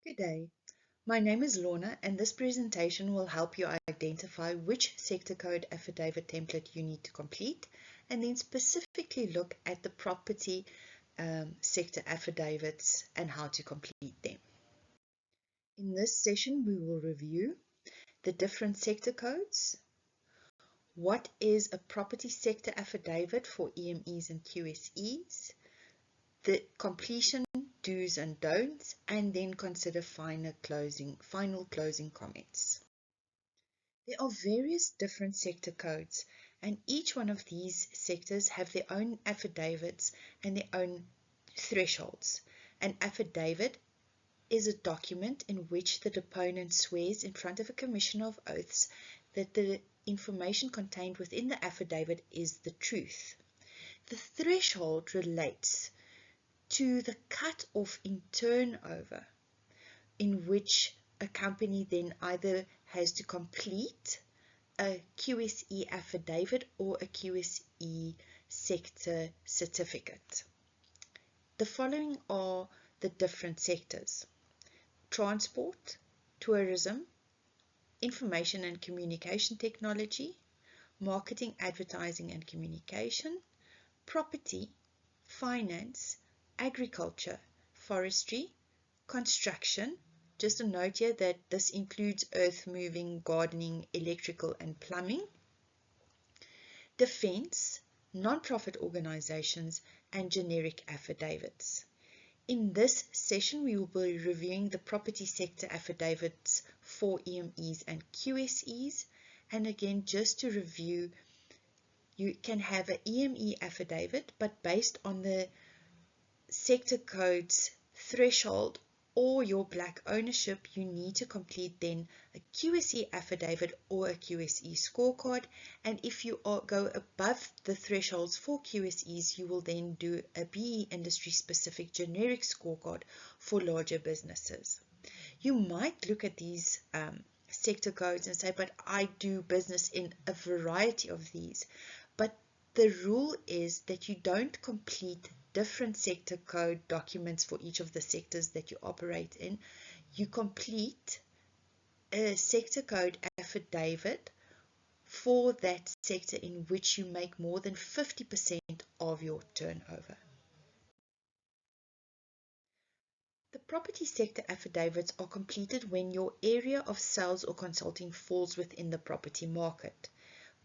Good day. My name is Lorna, and this presentation will help you identify which sector code affidavit template you need to complete, and then specifically look at the property sector affidavits and how to complete them. In this session, we will review the different sector codes, what is a property sector affidavit for EMEs and QSEs, the completion do's and don'ts, and then consider final closing comments. There are various different sector codes, and each one of these sectors have their own affidavits and their own thresholds. An affidavit is a document in which the deponent swears in front of a commission of oaths that the information contained within the affidavit is the truth. The threshold relates to the cut-off in turnover, in which a company then either has to complete a QSE affidavit or a QSE sector certificate. The following are the different sectors: transport, tourism, information and communication technology, marketing, advertising and communication, property, finance, agriculture, forestry, construction. Just a note here that this includes earth moving, gardening, electrical and plumbing, defense, non-profit organizations, and generic affidavits. In this session, we will be reviewing the property sector affidavits for EMEs and QSEs. And again, just to review, you can have an EME affidavit, but based on the sector code's threshold or your black ownership, you need to complete then a QSE affidavit or a QSE scorecard. And if you go above the thresholds for QSEs, you will then do a BE industry specific generic scorecard for larger businesses. You might look at these sector codes and say, but I do business in a variety of these. But the rule is that you don't complete different sector code documents for each of the sectors that you operate in. You complete a sector code affidavit for that sector in which you make more than 50% of your turnover. The property sector affidavits are completed when your area of sales or consulting falls within the property market.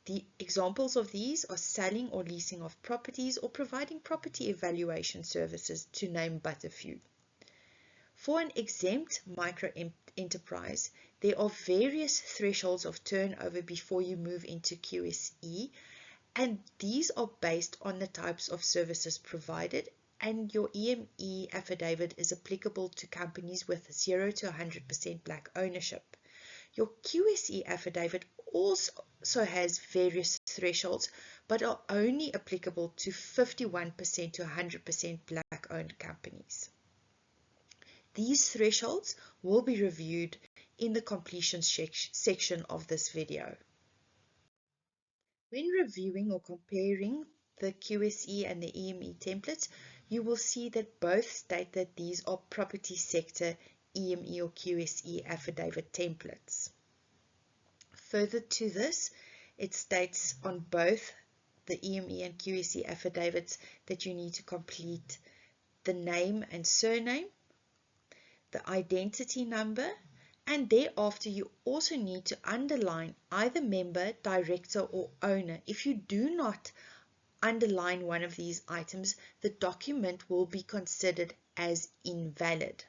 The examples of these are selling or leasing of properties or providing property evaluation services, to name but a few. For an exempt micro enterprise, there are various thresholds of turnover before you move into QSE, and these are based on the types of services provided, and your EME affidavit is applicable to companies with 0 to 100% black ownership. Your QSE affidavit also has various thresholds, but are only applicable to 51% to 100% black-owned companies. These thresholds will be reviewed in the completion section of this video. When reviewing or comparing the QSE and the EME templates, you will see that both state that these are property sector EME or QSE affidavit templates. Further to this, it states on both the EME and QSE affidavits that you need to complete the name and surname, the identity number, and thereafter you also need to underline either member, director, or owner. If you do not underline one of these items, the document will be considered as invalid.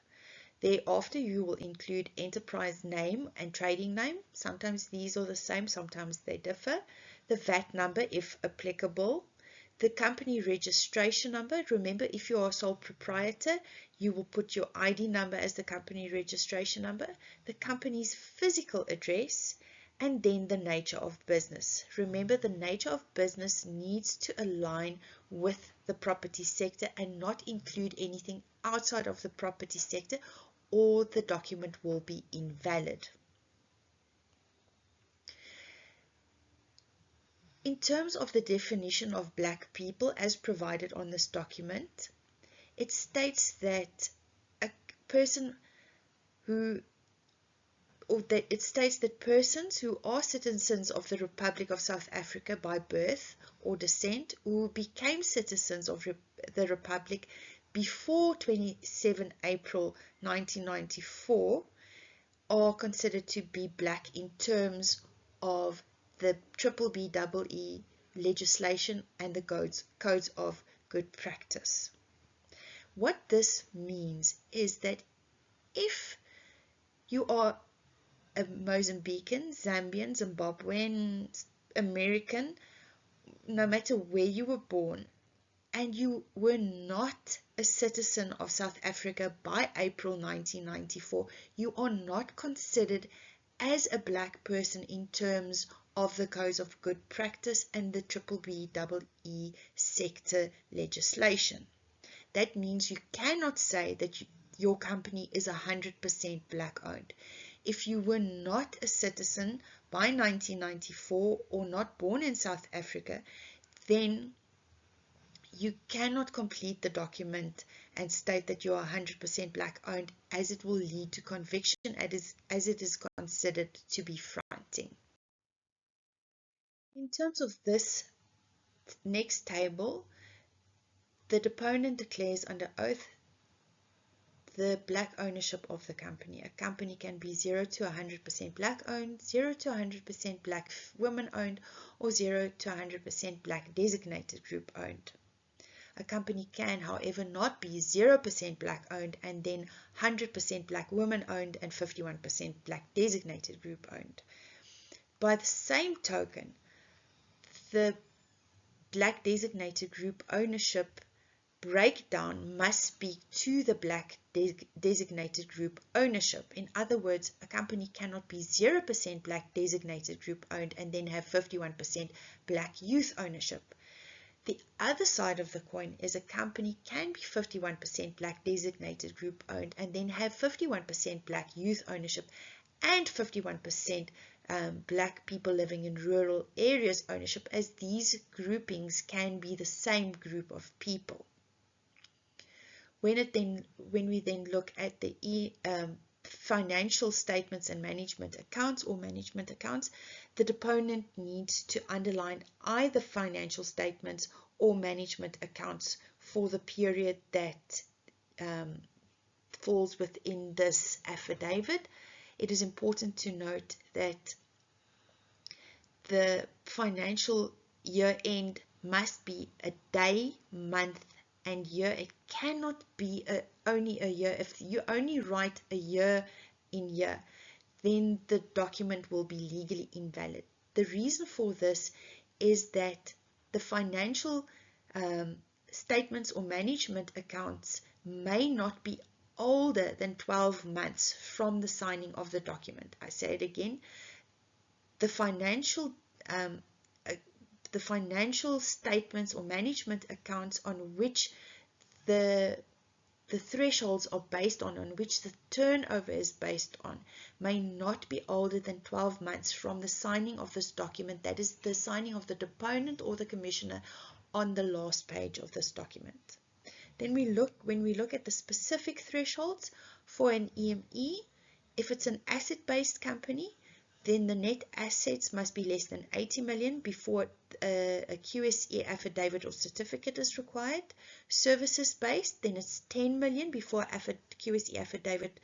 Thereafter, you will include enterprise name and trading name. Sometimes these are the same, sometimes they differ. The VAT number, if applicable. The company registration number. Remember, if you are a sole proprietor, you will put your ID number as the company registration number. The company's physical address, and then the nature of business. Remember, the nature of business needs to align with the property sector and not include anything outside of the property sector, or the document will be invalid. In terms of the definition of black people as provided on this document, it states that a person who, or that it states that persons who are citizens of the Republic of South Africa by birth or descent, who became citizens of the Republic before 27 April 1994, are considered to be black in terms of the BBBEE legislation and the codes of good practice. What this means is that if you are a Mozambican, Zambian, Zimbabwean, American, no matter where you were born, and you were not a citizen of South Africa by April 1994, you are not considered as a black person in terms of the codes of good practice and the BBBEE sector legislation. That means you cannot say that your company is 100% black owned. If you were not a citizen by 1994 or not born in South Africa, then you cannot complete the document and state that you are 100% black owned, as it will lead to conviction as it is considered to be fronting. In terms of this next table, the deponent declares under oath the black ownership of the company. A company can be 0 to 100% black owned, 0 to 100% black women owned, or 0 to 100% black designated group owned. A company can, however, not be 0% black owned and then 100% black women owned and 51% black designated group owned. By the same token, the black designated group ownership breakdown must speak to the black designated group ownership. In other words, a company cannot be 0% black designated group owned and then have 51% black youth ownership. The other side of the coin is a company can be 51% black designated group owned and then have 51% black youth ownership and 51% black people living in rural areas ownership, as these groupings can be the same group of people. When we then look at the financial statements and management accounts or management accounts, the deponent needs to underline either financial statements or management accounts for the period that falls within this affidavit. It is important to note that the financial year end must be a day, month, and year. It cannot be only a year. If you only write a year in year, then the document will be legally invalid. The reason for this is that the financial statements or management accounts may not be older than 12 months from the signing of the document. I say it again, the financial statements or management accounts on which the thresholds are based on which the turnover is based on, may not be older than 12 months from the signing of this document. That is the signing of the deponent or the commissioner on the last page of this document. Then when we look at the specific thresholds for an EME, if it's an asset-based company, then the net assets must be less than 80 million before a QSE affidavit or certificate is required. Services based, then it's 10 million before QSE affidavit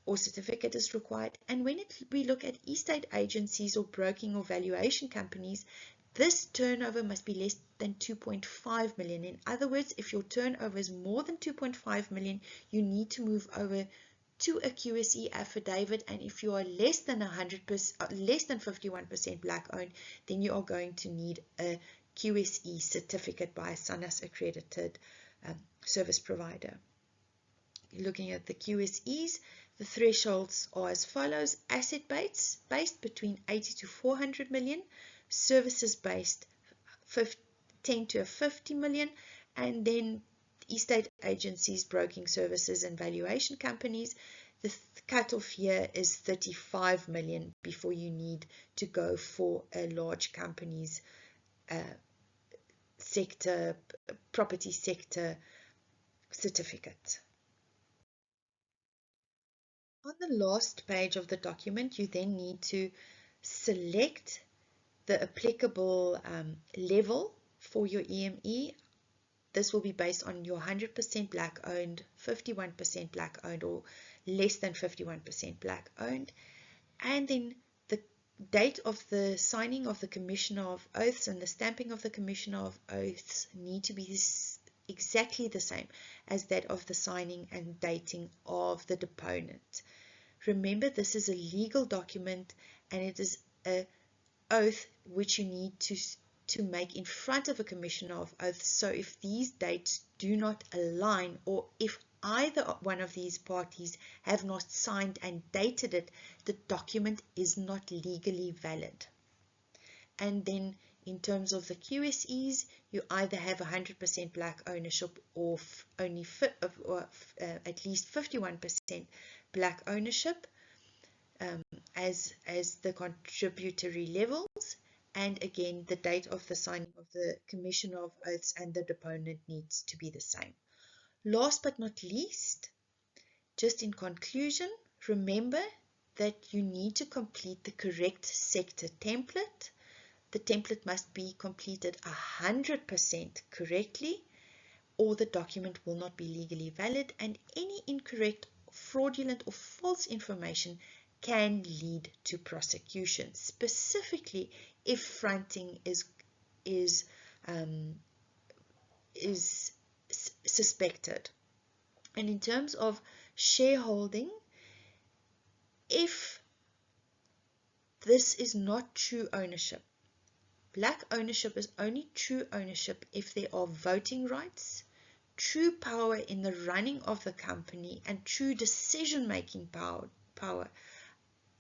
or certificate is required. And when we look at estate agencies or broking or valuation companies, this turnover must be less than 2.5 million. In other words, if your turnover is more than 2.5 million, you need to move over to a QSE affidavit, and if you are less than 51% black owned, then you are going to need a QSE certificate by a SANAS accredited service provider. Looking at the QSEs, the thresholds are as follows: asset based between 80 to 400 million, services based 10 to 50 million, and then estate agencies, broking services, and valuation companies, the cutoff year is 35 million before you need to go for a large company's sector, property sector certificate. On the last page of the document, you then need to select the applicable level for your EME. This will be based on your 100% black owned, 51% black owned, or less than 51% black owned. And then the date of the signing of the Commissioner of Oaths and the stamping of the Commissioner of Oaths need to be exactly the same as that of the signing and dating of the deponent. Remember, this is a legal document and it is an oath which you need to make in front of a Commissioner of Oaths. So if these dates do not align, or if either one of these parties have not signed and dated it, the document is not legally valid. And then in terms of the QSEs, you either have 100% black ownership or only at least 51% black ownership as the contributory levels. And again, the date of the signing of the Commissioner of Oaths and the deponent needs to be the same. Last but not least, just in conclusion, remember that you need to complete the correct sector template. The template must be completed 100% correctly, or the document will not be legally valid, and any incorrect, fraudulent, or false information can lead to prosecution, specifically if fronting is suspected. And in terms of shareholding, if this is not true ownership, black ownership is only true ownership if there are voting rights, true power in the running of the company, and true decision-making power.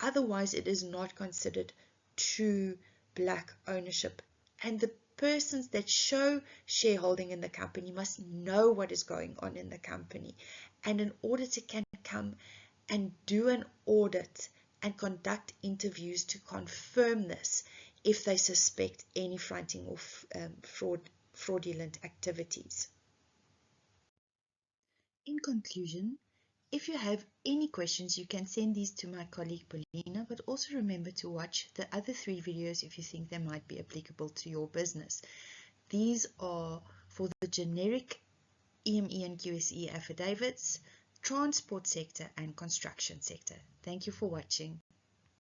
Otherwise, it is not considered true black ownership. And the persons that show shareholding in the company must know what is going on in the company. And an auditor can come and do an audit and conduct interviews to confirm this if they suspect any fronting or fraudulent activities. In conclusion, if you have any questions, you can send these to my colleague Paulina, but also remember to watch the other 3 videos if you think they might be applicable to your business. These are for the generic EME and QSE affidavits, transport sector, and construction sector. Thank you for watching.